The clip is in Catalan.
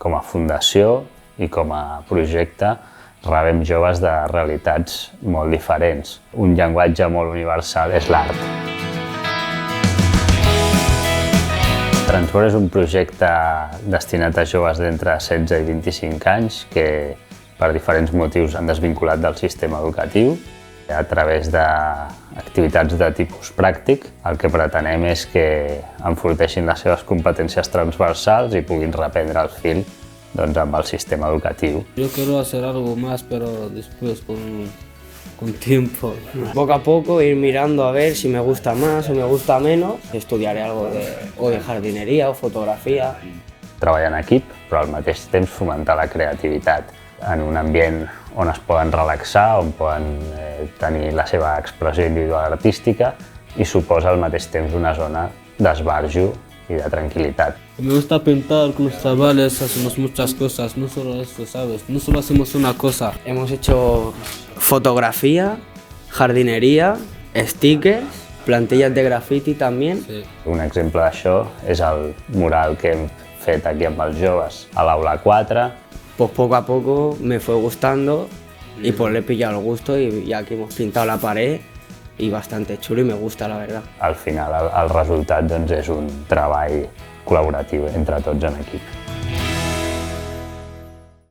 Com a fundació i com a projecte rebem joves de realitats molt diferents. Un llenguatge molt universal és l'art. Transbord és un projecte destinat a joves d'entre 16 i 25 anys que per diferents motius han desvinculat del sistema educatiu. A través d'activitats de tipus pràctic, el que pretenem és que enforteixin les seves competències transversals i puguin reprendre el fil amb el sistema educatiu. Yo quiero hacer algo más, pero después con tiempo. Poco a poco ir mirando a ver si me gusta más o me gusta menos. Estudiaré algo de jardinería o fotografía. Treballar en equip, però al mateix temps fomentar la creativitat en un ambient on es poden relaxar, on poden tenir la seva expressió individual artística i suposa al mateix temps una zona d'esbarjo y de tranquilidad. Me gusta pintar con los chavales, hacemos muchas cosas, no solo eso, ¿sabes? No solo hacemos una cosa. Hemos hecho fotografía, jardinería, stickers, plantillas de graffiti también. Sí. Un exemple d'això és el mural que hem fet aquí amb els joves a l'aula 4. Pues poco a poco me fue gustando y pues le he pillado el gusto y ya que hemos pintado la pared y bastante chulo y me gusta, la verdad. Al final el resultat és un treball col·laboratiu entre tots en equip.